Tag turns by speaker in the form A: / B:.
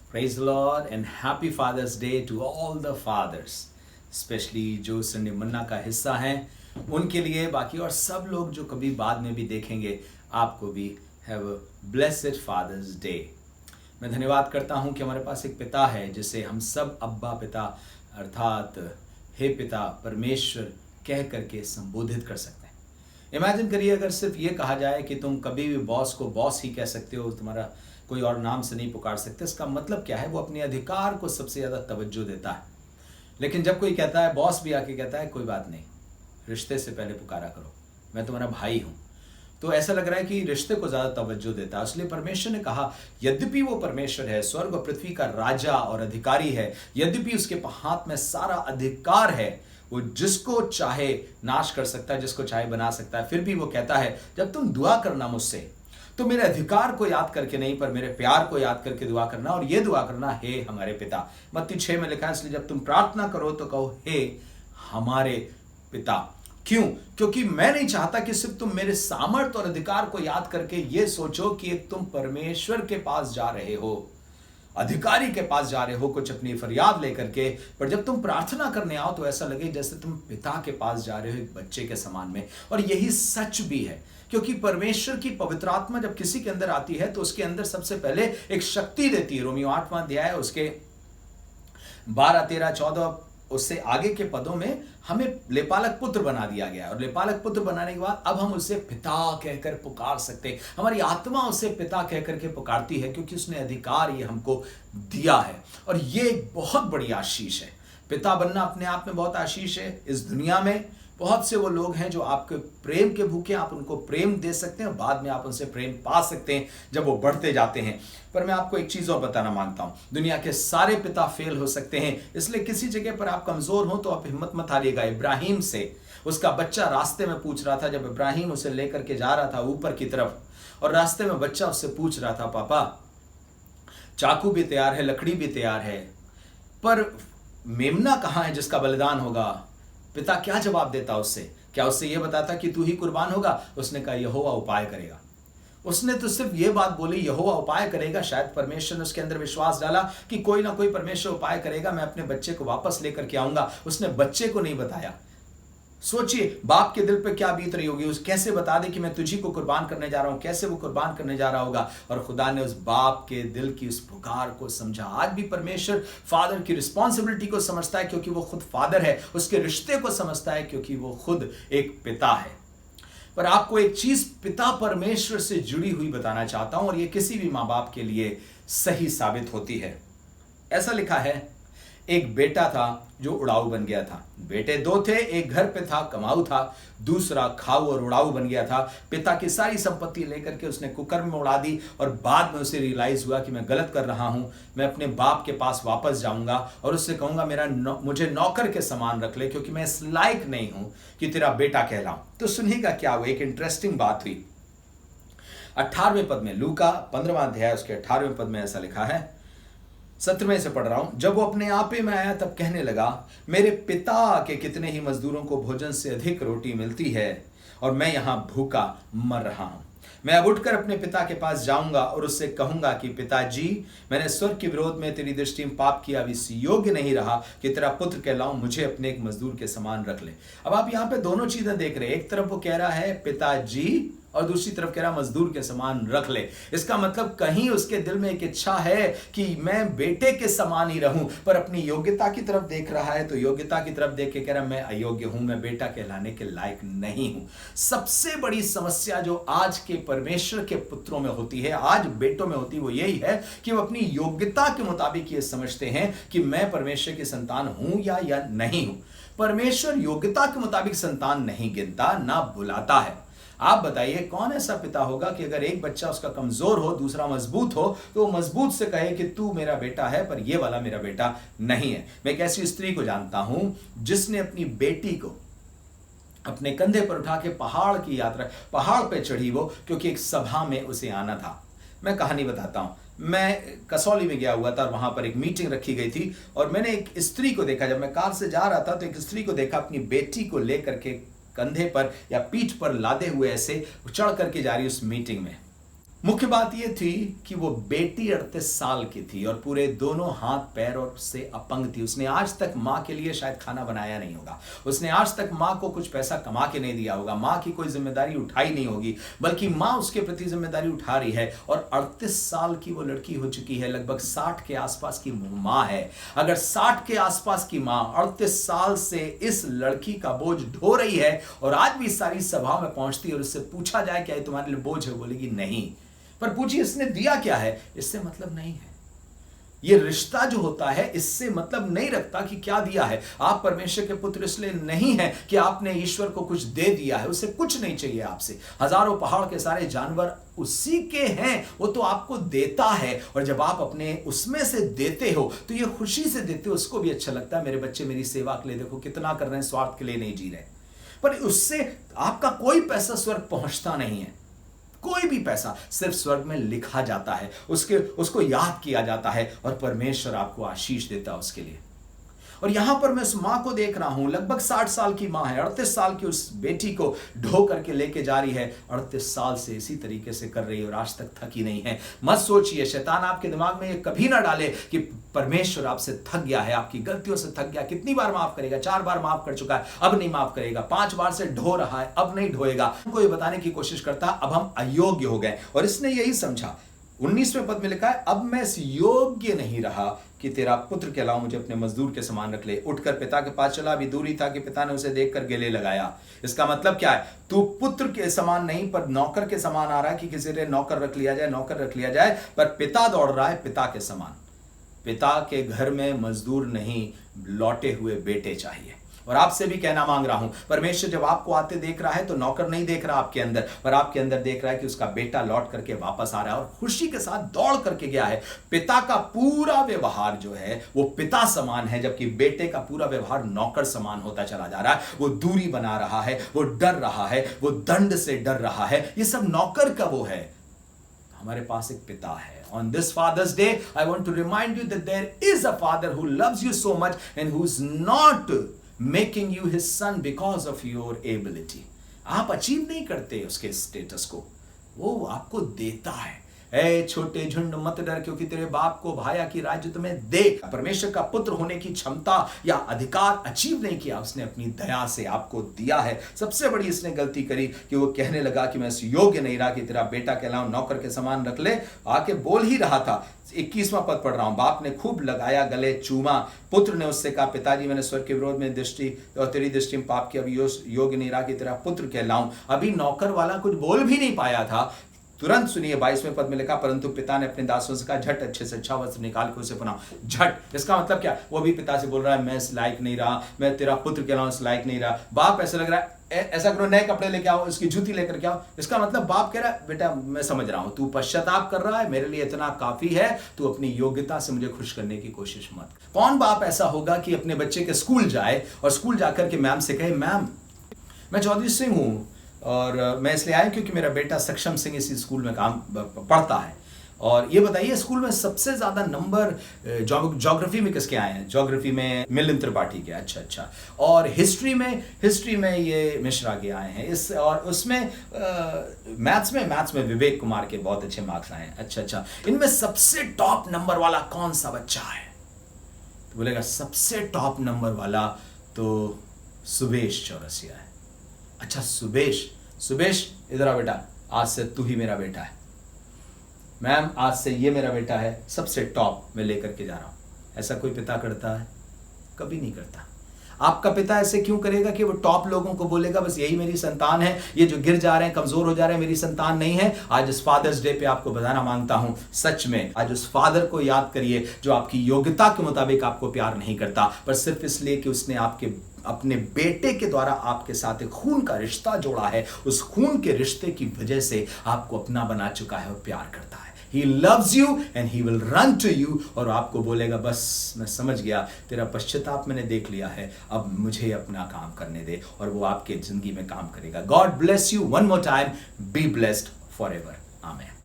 A: Praise the Lord and happy Father's Day to all the fathers, especially जो Sunday मन्ना का हिस्सा हैं उनके लिए, बाकी और सब लोग जो कभी बाद में भी देखेंगे, आपको भी have a blessed Father's Day. मैं धन्यवाद करता हूं कि हमारे पास एक पिता है जिसे हम सब अब्बा पिता अर्थात हे पिता परमेश्वर कह करके संबोधित कर सकते हैं। इमेजिन करिए अगर सिर्फ ये कहा जाए कि तुम कभी भी बॉस को बॉस ही कह सकते हो, तुम्हारा कोई और नाम से नहीं पुकार सकते। इसका मतलब क्या है? वो अपने अधिकार को सबसे ज्यादा तवज्जो देता है। लेकिन जब कोई कहता है, बॉस भी आके कहता है कोई बात नहीं, रिश्ते से पहले पुकारा करो, मैं तुम्हारा भाई हूं, तो ऐसा लग रहा है कि रिश्ते को ज्यादा तवज्जो देता है। इसलिए परमेश्वर ने कहा, यद्यपि वो परमेश्वर है, स्वर्ग और पृथ्वी का राजा और अधिकारी है, यद्यपि उसके हाथ में सारा अधिकार है, वो जिसको चाहे नाश कर सकता है, जिसको चाहे बना सकता है, फिर भी वो कहता है जब तुम दुआ करना मुझसे तो मेरे अधिकार को याद करके नहीं, पर मेरे प्यार को याद करके दुआ करना, और ये दुआ करना हे हमारे पिता। मत्ती 6 में लिखा है, इसलिए जब तुम प्रार्थना करो तो कहो हे हमारे पिता। क्यों? क्योंकि मैं नहीं चाहता कि सिर्फ तुम मेरे सामर्थ्य और अधिकार को याद करके ये सोचो कि तुम परमेश्वर के पास जा रहे हो, अधिकारी के पास जा रहे हो कुछ अपनी फरियाद लेकर के, पर जब तुम प्रार्थना करने आओ तो ऐसा लगे जैसे तुम पिता के पास जा रहे हो, एक बच्चे के समान में। और यही सच भी है, क्योंकि परमेश्वर की पवित्र आत्मा जब किसी के अंदर आती है तो उसके अंदर सबसे पहले एक शक्ति देती है। रोमियो 8वां अध्याय उसके 12, 13, 14 उससे आगे के पदों में हमें लेपालक पुत्र बना दिया गया, और लेपालक पुत्र बनाने के बाद अब हम उसे पिता कहकर पुकार सकते हैं। हमारी आत्मा उसे पिता कहकर के पुकारती है, क्योंकि उसने अधिकार ये हमको दिया है, और ये एक बहुत बड़ी आशीष है। पिता बनना अपने आप में बहुत आशीष है। इस दुनिया में बहुत से वो लोग हैं जो आपके प्रेम के भूखे, आप उनको प्रेम दे सकते हैं और बाद में आप उनसे प्रेम पा सकते हैं जब वो बढ़ते जाते हैं। पर मैं आपको एक चीज और बताना मांगता हूं, दुनिया के सारे पिता फेल हो सकते हैं, इसलिए किसी जगह पर आप कमजोर हो तो आप हिम्मत मत हारिएगा। इब्राहिम से उसका बच्चा रास्ते में पूछ रहा था, जब इब्राहिम उसे लेकर के जा रहा था ऊपर की तरफ, और रास्ते में बच्चा उससे पूछ रहा था, पापा चाकू भी तैयार है, लकड़ी भी तैयार है, पर मेमना कहां है जिसका बलिदान होगा? पिता क्या जवाब देता उससे? क्या उससे यह बताता कि तू ही कुर्बान होगा? उसने कहा यहोवा उपाय करेगा। उसने तो सिर्फ यह बात बोली, यहोवा उपाय करेगा। शायद परमेश्वर ने उसके अंदर विश्वास डाला कि कोई ना कोई परमेश्वर उपाय करेगा, मैं अपने बच्चे को वापस लेकर के आऊंगा। उसने बच्चे को नहीं बताया। सोचिए बाप के दिल पे क्या बीत रही होगी, उस कैसे बता दे कि मैं तुझी को कुर्बान करने जा रहा हूं, कैसे वो कुर्बान करने जा रहा होगा। और खुदा ने उस बाप के दिल की उस पुकार को समझा। आज भी परमेश्वर फादर की रिस्पॉन्सिबिलिटी को समझता है, क्योंकि वो खुद फादर है, उसके रिश्ते को समझता है, क्योंकि वो खुद एक पिता है। पर आपको एक चीज पिता परमेश्वर से जुड़ी हुई बताना चाहता हूं, और ये किसी भी मां बाप के लिए सही साबित होती है। ऐसा लिखा है, एक बेटा था जो उड़ाऊ बन गया था। बेटे दो थे, एक घर पे था कमाऊ था, दूसरा खाऊ और उड़ाऊ बन गया था। पिता की सारी संपत्ति लेकर के उसने कुकर्म में उड़ा दी, और बाद में उसे रियलाइज हुआ कि मैं गलत कर रहा हूं। मैं अपने बाप के पास वापस जाऊंगा और उससे कहूंगा मुझे नौकर के समान रख ले, क्योंकि मैं इस लायक नहीं हूं कि तेरा बेटा कहलाऊं। तो सुनिएगा क्या हुआ, एक इंटरेस्टिंग बात हुई। 18वें पद में, लूका 15वां अध्याय उसके 18वें पद में ऐसा लिखा है, 17वें से पढ़ रहा हूं। जब वो अपने आपे में आया तब कहने लगा, मेरे पिता के कितने ही मजदूरों को भोजन से अधिक रोटी मिलती है, और मैं यहां भूखा मर रहा हूं। मैं अब उठकर अपने पिता के पास जाऊंगा और उससे कहूंगा कि पिताजी, मैंने स्वर्ग के विरोध में तेरी दृष्टि में पाप किया, अब इस योग्य नहीं रहा कि तेरा पुत्र कहलाऊं, मुझे अपने एक मजदूर के समान रख ले। अब आप यहां पे दोनों चीजें देख रहे हैं। एक तरफ वो कह रहा है पिताजी, और दूसरी तरफ कह रहा मजदूर के समान रख ले। इसका मतलब कहीं उसके दिल में एक इच्छा है कि मैं बेटे के समान ही रहूं, पर अपनी योग्यता की तरफ देख रहा है, तो योग्यता की तरफ देख के कह रहा मैं अयोग्य हूं, मैं बेटा कहलाने के लायक नहीं हूं। सबसे बड़ी समस्या जो आज के परमेश्वर के पुत्रों में होती है, आज बेटों में होती है, वो यही है कि वो अपनी योग्यता के मुताबिक ये समझते हैं कि मैं परमेश्वर की संतान हूं या नहीं हूं। परमेश्वर योग्यता के मुताबिक संतान नहीं गिनता, ना बुलाता है। आप बताइए कौन ऐसा पिता होगा कि अगर एक बच्चा उसका कमजोर हो, दूसरा मजबूत हो, तो वो मजबूत से कहे कि तू मेरा बेटा है, पर ये वाला मेरा बेटा नहीं है। मैं एक ऐसी स्त्री को जानता हूं जिसने अपनी बेटी को अपने कंधे पर उठा के पहाड़ पे चढ़ी वो, क्योंकि एक सभा में उसे आना था। मैं कहानी बताता हूं। मैं कसौली में गया हुआ था और वहां पर एक मीटिंग रखी गई थी, और मैंने एक स्त्री को देखा। जब मैं कार से जा रहा था तो एक स्त्री को देखा अपनी बेटी को लेकर के कंधे पर या पीठ पर लादे हुए ऐसे चढ़ करके जा रही उस मीटिंग में। मुख्य बात यह थी कि वो बेटी 38 साल की थी और पूरे दोनों हाथ पैर और से अपंग थी। उसने आज तक माँ के लिए शायद खाना बनाया नहीं होगा, उसने आज तक माँ को कुछ पैसा कमा के नहीं दिया होगा, माँ की कोई जिम्मेदारी उठाई नहीं होगी, बल्कि माँ उसके प्रति जिम्मेदारी उठा रही है। और 38 साल की वो लड़की हो चुकी है, लगभग 60 के आसपास की माँ है। अगर 60 के आसपास की माँ 38 साल से इस लड़की का बोझ ढो रही है और आज भी सारी सभा में पहुंचती है और उससे पूछा जाए क्या ये तुम्हारे लिए बोझ है, बोलेगी नहीं। पर पूछिए इसने दिया क्या है, इससे मतलब नहीं है। ये रिश्ता जो होता है इससे मतलब नहीं रखता कि क्या दिया है। आप परमेश्वर के पुत्र इसलिए नहीं है कि आपने ईश्वर को कुछ दे दिया है, उसे कुछ नहीं चाहिए आपसे। हजारों पहाड़ के सारे जानवर उसी के हैं, वो तो आपको देता है। और जब आप अपने उसमें से देते हो तो ये खुशी से देते हो, उसको भी अच्छा लगता है मेरे बच्चे मेरी सेवा के लिए देखो कितना कर रहे हैं, स्वार्थ के लिए नहीं जी रहे। पर उससे आपका कोई पैसा स्वर्ग पहुंचता नहीं है, कोई भी पैसा, सिर्फ स्वर्ग में लिखा जाता है, उसको याद किया जाता है और परमेश्वर आपको आशीष देता है उसके लिए। और यहां पर मैं उस मां को देख रहा हूं, लगभग 60 साल की मां है, 38 साल की उस बेटी को ढो करके लेके जा रही है। 38 साल से इसी तरीके से कर रही है और आज तक थकी नहीं है। मत सोचिए, शैतान आपके दिमाग में ये कभी ना डाले कि परमेश्वर आपसे थक गया है, आपकी गलतियों से थक गया। कितनी बार माफ करेगा? 4 बार माफ कर चुका है, अब नहीं माफ करेगा। 5 बार से ढो रहा है, अब नहीं ढोएगा। उनको ये बताने की कोशिश करता अब हम अयोग्य हो गए। और इसने यही समझा, 19वें पद में लिखा है, अब मैं इस योग्य नहीं रहा कि तेरा पुत्र कहलाऊं, मुझे अपने मजदूर के समान रख ले। उठकर पिता के पास चला, अभी दूरी था कि पिता ने उसे देखकर गले लगाया। इसका मतलब क्या है? तू पुत्र के समान नहीं पर नौकर के समान आ रहा है कि किसी ने नौकर रख लिया जाए, नौकर रख लिया जाए। पर पिता दौड़ रहा है पिता के समान। पिता के घर में मजदूर नहीं, लौटे हुए बेटे चाहिए। और आपसे भी कहना मांग रहा हूं, परमेश्वर जब आपको आते देख रहा है तो नौकर नहीं देख रहा आपके अंदर, पर आपके अंदर देख रहा है कि उसका बेटा लौट करके वापस आ रहा है और खुशी के साथ दौड़ करके गया है। पिता का पूरा व्यवहार जो है वो पिता समान है, जबकि बेटे का पूरा व्यवहार नौकर समान होता चला जा रहा है। वो दूरी बना रहा है, वो डर रहा है, वो दंड से डर रहा है। ये सब नौकर का वो है। हमारे पास एक पिता है। On this Father's Day, I want to remind you that there is a Father who loves you so much and who is not making you his son because of your ability. आप achieve नहीं करते उसके status को, वो आपको देता है। ए छोटे झुंड मत डर, क्योंकि तेरे बाप को भाया की राज्य तुम्हें दे। परमेश्वर का पुत्र होने की क्षमता या अधिकार अचीव नहीं किया, उसने अपनी दया से आपको दिया है। सबसे बड़ी इसने गलती करी कि वो कहने लगा कि मैं इस योग्य नहीं रहा कि तेरा बेटा कहलाऊं, नौकर के समान रख ले। आके बोल ही रहा था। 21वां पद पढ़ रहा हूं, बाप ने खूब लगाया, गले चूमा। पुत्र ने उससे कहा, पिताजी मैंने स्वर्ग के विरोध में दृष्टि और तेरी दृष्टि में पाप किया, अभी योग्य नहीं रहा कि तेरा पुत्र कहलाऊं। अभी नौकर वाला कुछ बोल भी नहीं पाया था। तुरंत सुनिए 22वें पद में लिखा, परंतु पिता ने अपने दासों से कहा, झट अच्छे से अच्छा वस्त्र निकाल के उसे पहनाओ। झट, इसका मतलब क्या? वो भी पिता से बोल रहा है, मैं इस लायक नहीं रहा, मैं तेरा पुत्र कहलाऊं इस लायक नहीं रहा। बाप ऐसा लग रहा है, ऐसा करो नए कपड़े लेके आओ, इसकी जूती लेकर के आओ। इसका मतलब बाप कह रहा है, बेटा मैं समझ रहा हूं तू पश्चाताप कर रहा है, मेरे लिए इतना काफी है, तू अपनी योग्यता से मुझे खुश करने की कोशिश मत। कौन बाप ऐसा होगा कि अपने बच्चे के स्कूल जाए और स्कूल जाकर के मैम से कहे, मैम मैं चौधरी सिंह हूं और मैं इसलिए आया क्योंकि मेरा बेटा सक्षम सिंह इसी स्कूल में काम पढ़ता है, और ये बताइए स्कूल में सबसे ज्यादा नंबर ज्योग्राफी में किसके आए हैं? ज्योग्राफी में मिलिंद त्रिपाठी के। अच्छा। और हिस्ट्री में ये मिश्रा के आए हैं। इस और उसमें मैथ्स में विवेक कुमार के बहुत अच्छे मार्क्स आए हैं। अच्छा, इनमें सबसे टॉप नंबर वाला कौन सा बच्चा है? तो बोलेगा सबसे टॉप नंबर वाला तो सुबेश चौरसिया है। अच्छा सुबेश इधर आ बेटा, आज से तू ही मेरा बेटा है। मैम आज से ये मेरा बेटा है, सबसे टॉप में लेकर के जा रहा हूं। ऐसा कोई पिता करता है? कभी नहीं करता। आपका पिता ऐसे क्यों करेगा कि वो टॉप लोगों को बोलेगा बस यही मेरी संतान है, ये जो गिर जा रहे हैं कमजोर हो जा रहे हैं मेरी संतान नहीं है? आज इस फादर्स डे पे आपको बताना मांगता हूं, सच में आज उस फादर को याद करिए जो आपकी योग्यता के मुताबिक आपको प्यार नहीं करता, पर सिर्फ इसलिए कि उसने अपने बेटे के द्वारा आपके साथ एक खून का रिश्ता जोड़ा है। उस खून के रिश्ते की वजह से आपको अपना बना चुका है और प्यार करता है। He loves you and he will run to you, और आपको बोलेगा बस मैं समझ गया, तेरा पश्चाताप मैंने देख लिया है, अब मुझे अपना काम करने दे, और वो आपके जिंदगी में काम करेगा। God bless you one more time. Be blessed forever. Amen.